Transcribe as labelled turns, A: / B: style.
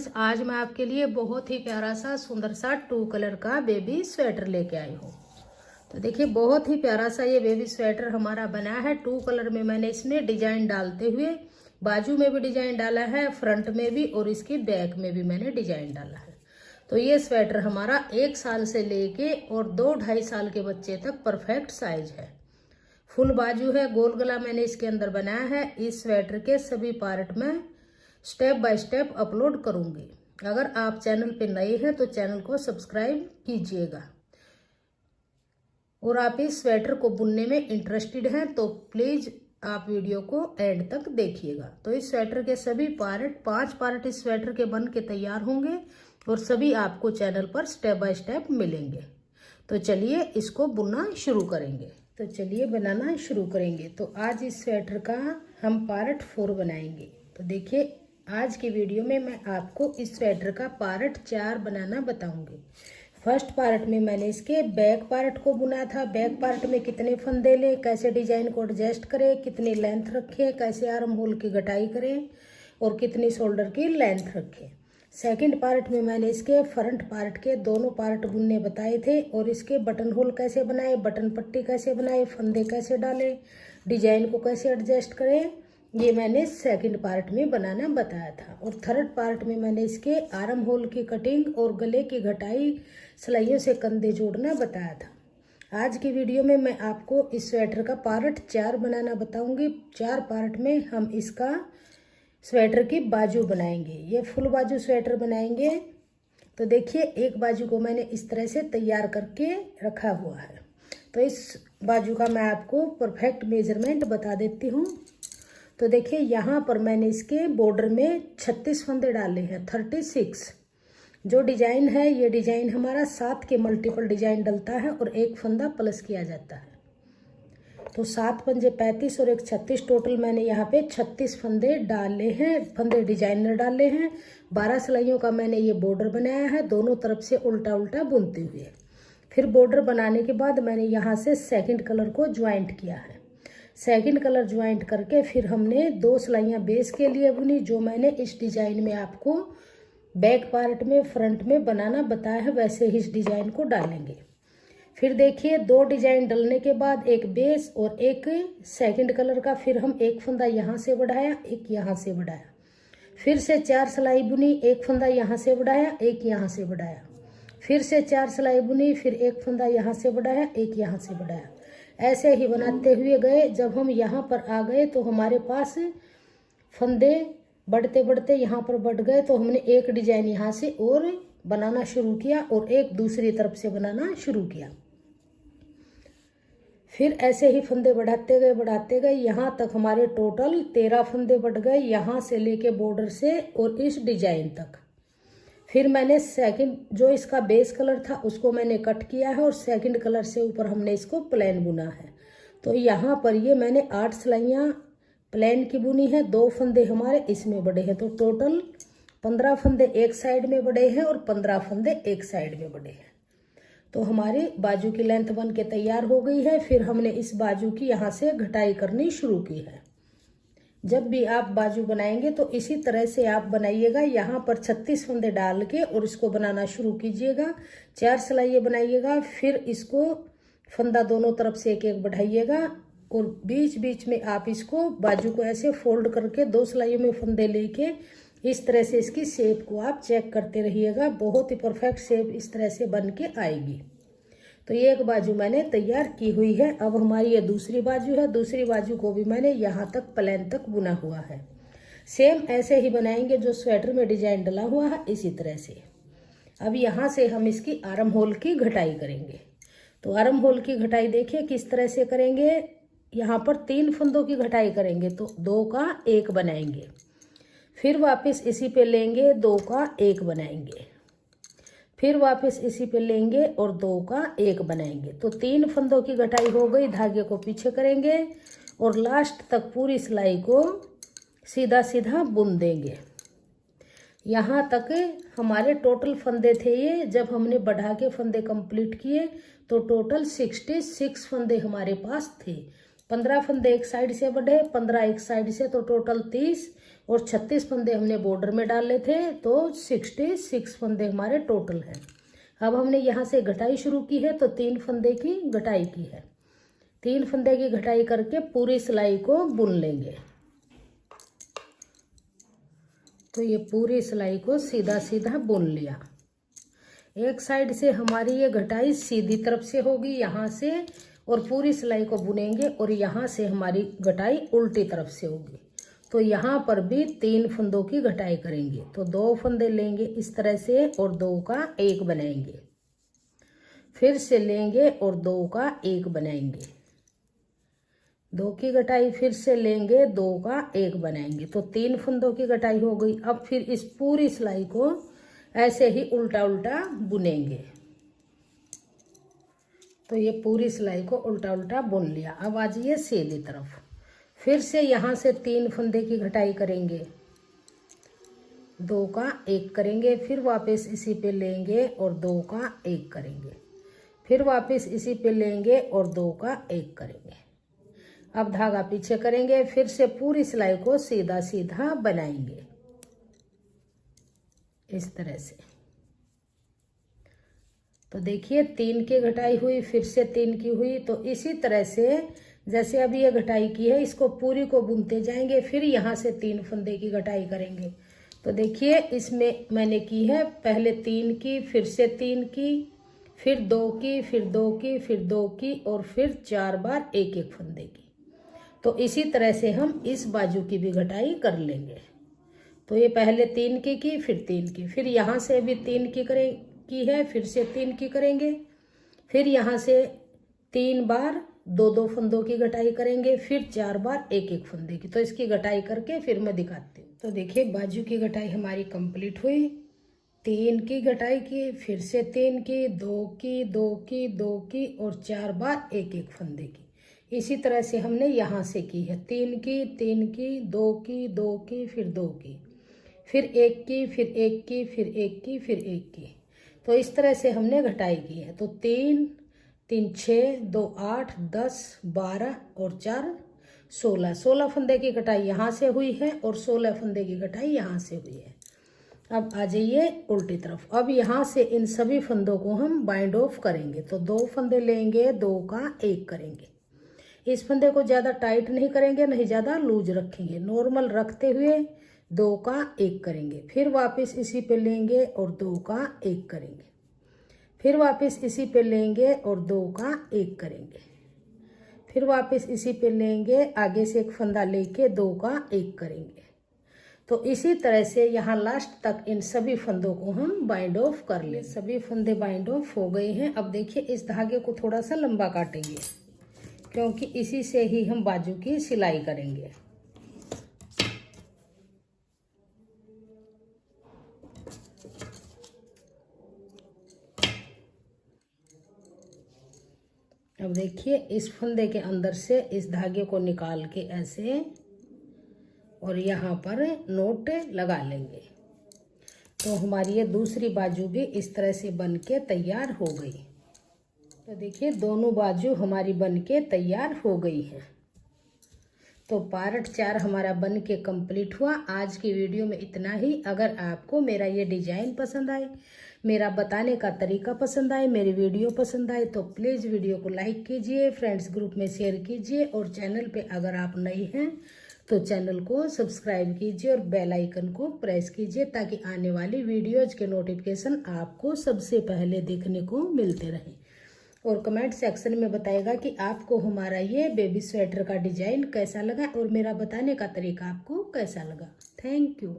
A: Friends, आज मैं आपके लिए बहुत ही प्यारा सा सुंदर सा 2 कलर का बेबी स्वेटर लेके आई हूँ। तो देखिए बहुत ही प्यारा सा ये बेबी स्वेटर हमारा बना है। 2 कलर में मैंने इसमें डिजाइन डालते हुए बाजू में भी डिजाइन डाला है, फ्रंट में भी और इसकी बैक में भी मैंने डिजाइन डाला है। तो ये स्वेटर हमारा 1 साल से लेके और 2-2.5 साल के बच्चे तक परफेक्ट साइज है। फुल बाजू है, गोल गला मैंने इसके अंदर बनाया है। इस स्वेटर के सभी पार्ट में स्टेप बाय स्टेप अपलोड करूंगी। अगर आप चैनल पे नए हैं तो चैनल को सब्सक्राइब कीजिएगा और आप इस स्वेटर को बुनने में इंटरेस्टेड हैं तो प्लीज आप वीडियो को एंड तक देखिएगा। तो इस स्वेटर के सभी पार्ट 5 पार्ट इस स्वेटर के बन के तैयार होंगे और सभी आपको चैनल पर स्टेप बाय स्टेप मिलेंगे। तो चलिए इसको बुनना शुरू करेंगे। तो चलिए बनाना शुरू करेंगे। तो आज इस स्वेटर का हम पार्ट 4 बनाएंगे। तो देखिए आज की वीडियो में मैं आपको इस स्वेटर का पार्ट 4 बनाना बताऊंगी। फर्स्ट पार्ट में मैंने इसके बैक पार्ट को बुना था। बैक पार्ट में कितने फंदे लें, कैसे डिजाइन को एडजस्ट करें, कितनी लेंथ रखें, कैसे आर्म होल की घटाई करें और कितनी शोल्डर की लेंथ रखें। सेकंड पार्ट में मैंने इसके फ्रंट पार्ट के दोनों पार्ट बुनने बताए थे और इसके बटन होल कैसे बनाए, बटन पट्टी कैसे बनाए, फंदे कैसे डालें, डिजाइन को कैसे एडजस्ट करें, ये मैंने सेकंड पार्ट में बनाना बताया था। और थर्ड पार्ट में मैंने इसके आर्म होल की कटिंग और गले की घटाई, सिलाइयों से कंधे जोड़ना बताया था। आज की वीडियो में मैं आपको इस स्वेटर का पार्ट 4 बनाना बताऊंगी। 4 पार्ट में हम इसका स्वेटर की बाजू बनाएंगे। ये फुल बाजू स्वेटर बनाएंगे। तो देखिए एक बाजू को मैंने इस तरह से तैयार करके रखा हुआ है। तो इस बाजू का मैं आपको परफेक्ट मेजरमेंट बता देती हूँ। तो देखिए यहाँ पर मैंने इसके बॉर्डर में 36 फंदे डाले हैं, 36। जो डिजाइन है ये डिजाइन हमारा 7 के मल्टीपल डिजाइन डलता है और एक फंदा प्लस किया जाता है। तो 7 पंजे 35 और एक 36, टोटल मैंने यहाँ पे 36 फंदे डाले हैं, फंदे डिजाइनर डाले हैं। 12 सिलाइयों का मैंने ये बॉर्डर बनाया है, दोनों तरफ से उल्टा उल्टा बुनते हुए। फिर बॉर्डर बनाने के बाद मैंने यहाँ से सेकंड कलर को ज्वाइंट किया है। सेकंड कलर ज्वाइंट करके फिर हमने 2 सिलाइयाँ बेस के लिए बुनी, जो मैंने इस डिजाइन में आपको बैक पार्ट में फ्रंट में बनाना बताया है, वैसे ही इस डिजाइन को डालेंगे। फिर देखिए 2 डिजाइन डलने के बाद एक बेस और एक सेकंड कलर का, फिर हम एक फंदा यहाँ से बढ़ाया, एक यहाँ से बढ़ाया। फिर से 4 सिलाई बुनी, एक फंदा यहाँ से बढ़ाया, एक यहाँ से बढ़ाया। फिर से 4 सिलाई बुनी, फिर एक फंदा यहाँ से बढ़ाया, एक यहाँ से बढ़ाया। ऐसे ही बनाते हुए गए। जब हम यहाँ पर आ गए तो हमारे पास फंदे बढ़ते बढ़ते यहाँ पर बढ़ गए, तो हमने एक डिजाइन यहाँ से और बनाना शुरू किया और एक दूसरी तरफ से बनाना शुरू किया। फिर ऐसे ही फंदे बढ़ाते गए यहाँ तक हमारे टोटल 13 फंदे बढ़ गए, यहाँ से लेके बॉर्डर से और इस डिजाइन तक। फिर मैंने सेकंड जो इसका बेस कलर था उसको मैंने कट किया है और सेकंड कलर से ऊपर हमने इसको प्लेन बुना है। तो यहाँ पर ये मैंने 8 सिलाइयाँ प्लेन की बुनी है, 2 फंदे हमारे इसमें बढ़े हैं। तो टोटल 15 फंदे एक साइड में बढ़े हैं और 15 फंदे एक साइड में बढ़े हैं। तो हमारी बाजू की लेंथ बन के तैयार हो गई है। फिर हमने इस बाजू की यहाँ से घटाई करनी शुरू की है। जब भी आप बाजू बनाएंगे तो इसी तरह से आप बनाइएगा। यहाँ पर 36 फंदे डाल के और इसको बनाना शुरू कीजिएगा। 4 सिलाइयाँ बनाइएगा, फिर इसको फंदा दोनों तरफ से एक एक बढ़ाइएगा और बीच बीच में आप इसको बाजू को ऐसे फोल्ड करके 2 सिलाइयों में फंदे लेके इस तरह से इसकी शेप को आप चेक करते रहिएगा। बहुत ही परफेक्ट शेप इस तरह से बन के आएगी। तो ये एक बाजू मैंने तैयार की हुई है। अब हमारी ये दूसरी बाजू है। दूसरी बाजू को भी मैंने यहाँ तक प्लेन तक बुना हुआ है। सेम ऐसे ही बनाएंगे जो स्वेटर में डिजाइन डला हुआ है, इसी तरह से। अब यहाँ से हम इसकी आर्म होल की घटाई करेंगे। तो आर्म होल की घटाई देखिए किस तरह से करेंगे। यहाँ पर 3 फंदों की घटाई करेंगे तो 2 का 1 बनाएंगे। फिर वापस इसी पे लेंगे, 2 का 1 बनाएंगे। फिर वापस इसी पे लेंगे और 2 का 1 बनाएंगे। तो 3 फंदों की घटाई हो गई। धागे को पीछे करेंगे और लास्ट तक पूरी सिलाई को सीधा सीधा बुन देंगे। यहाँ तक हमारे टोटल फंदे थे ये। जब हमने बढ़ा के फंदे कंप्लीट किए तो टोटल 66 फंदे हमारे पास थे। 15 फंदे एक साइड से बढ़े, 15 एक साइड से, तो टोटल 30 और 36 फंदे हमने बॉर्डर में डाले थे, तो 66 फंदे हमारे टोटल हैं। अब हमने यहाँ से घटाई शुरू की है, तो 3 फंदे की घटाई की है। 3 फंदे की घटाई करके पूरी सिलाई को बुन लेंगे। तो ये पूरी सिलाई को सीधा सीधा बुन लिया। एक साइड से हमारी ये घटाई सीधी तरफ से होगी यहाँ से, और पूरी सिलाई को बुनेंगे, और यहाँ से हमारी घटाई उल्टी तरफ से होगी। तो यहाँ पर भी 3 फंदों की घटाई करेंगे। तो 2 फंदे लेंगे इस तरह से और 2 का 1 बनाएंगे, फिर से लेंगे और 2 का 1 बनाएंगे, 2 की घटाई फिर से लेंगे, 2 का 1 बनाएंगे। तो 3 फंदों की घटाई हो गई। अब फिर इस पूरी सिलाई को ऐसे ही उल्टा उल्टा बुनेंगे। तो ये पूरी सिलाई को उल्टा उल्टा बुन लिया। अब आ जाइए सीधी तरफ, फिर से यहाँ से 3 फंदे की घटाई करेंगे, 2 का 1 करेंगे, फिर वापस इसी पे लेंगे और 2 का 1 करेंगे, फिर वापस इसी पे लेंगे और 2 का 1 करेंगे। अब धागा पीछे करेंगे, फिर से पूरी सिलाई को सीधा सीधा बनाएंगे इस तरह से। तो देखिए 3 की घटाई हुई, फिर से 3 की हुई। तो इसी तरह से जैसे अभी ये घटाई की है, इसको पूरी को बुनते जाएंगे, फिर यहाँ से 3 फंदे की घटाई करेंगे। तो देखिए इसमें मैंने की है पहले 3 की, फिर से 3 की, फिर 2 की, फिर 2 की, फिर 2 की, और फिर 4 बार 1-1 फंदे की। तो इसी तरह से हम इस बाजू की भी घटाई कर लेंगे। तो ये पहले 3 की, फिर 3 की, फिर यहाँ से भी 3 की है, फिर से 3 की करेंगे, फिर यहाँ से 3 बार 2-2 फंदों की घटाई करेंगे, फिर 4 बार 1-1 फंदे की। तो इसकी घटाई करके फिर मैं दिखाती हूँ। तो देखिए बाजू की घटाई हमारी कंप्लीट हुई। 3 की घटाई की, फिर से 3 की, 2 की, 2 की, 2 की, और 4 बार 1-1 फंदे की। इसी तरह से हमने यहाँ से की है 3 की, 3 की, 2 की, 2 की, फिर 2 की, फिर 1 की, फिर 1 की, फिर 1 की, फिर 1 की। तो इस तरह से हमने घटाई की है। तो 3 3 6 2 8 10 12 और 4 16 फंदे की घटाई यहाँ से हुई है, और 16 फंदे की घटाई यहाँ से हुई है। अब आ जाइए उल्टी तरफ। अब यहाँ से इन सभी फंदों को हम बाइंड ऑफ करेंगे। तो 2 फंदे लेंगे, 2 का 1 करेंगे। इस फंदे को ज़्यादा टाइट नहीं करेंगे, नहीं ज़्यादा लूज रखेंगे, नॉर्मल रखते हुए 2 का 1 करेंगे, फिर वापस इसी पे लेंगे और 2 का 1 करेंगे, फिर वापस इसी पे लेंगे और 2 का 1 करेंगे, फिर वापस इसी पे लेंगे, आगे से एक फंदा लेके 2 का 1 करेंगे। तो इसी तरह से यहाँ लास्ट तक इन सभी फंदों को हम बाइंड ऑफ कर लें। सभी फंदे बाइंड ऑफ हो गए हैं। अब देखिए इस धागे को थोड़ा सा लंबा काटेंगे, क्योंकि इसी से ही हम बाजू की सिलाई करेंगे। अब देखिए इस फंदे के अंदर से इस धागे को निकाल के ऐसे, और यहाँ पर नोट लगा लेंगे। तो हमारी ये दूसरी बाजू भी इस तरह से बन के तैयार हो गई। तो देखिए दोनों बाजू हमारी बन के तैयार हो गई है। तो पार्ट 4 हमारा बन के कंप्लीट हुआ। आज की वीडियो में इतना ही। अगर आपको मेरा ये डिजाइन पसंद आए, मेरा बताने का तरीका पसंद आए, मेरी वीडियो पसंद आए, तो प्लीज़ वीडियो को लाइक कीजिए, फ्रेंड्स ग्रुप में शेयर कीजिए, और चैनल पे अगर आप नए हैं तो चैनल को सब्सक्राइब कीजिए और बेल आइकन को प्रेस कीजिए, ताकि आने वाली वीडियोज के नोटिफिकेशन आपको सबसे पहले देखने को मिलते रहें। और कमेंट सेक्शन में बताएगा कि आपको हमारा ये बेबी स्वेटर का डिजाइन कैसा लगा और मेरा बताने का तरीका आपको कैसा लगा। Thank you.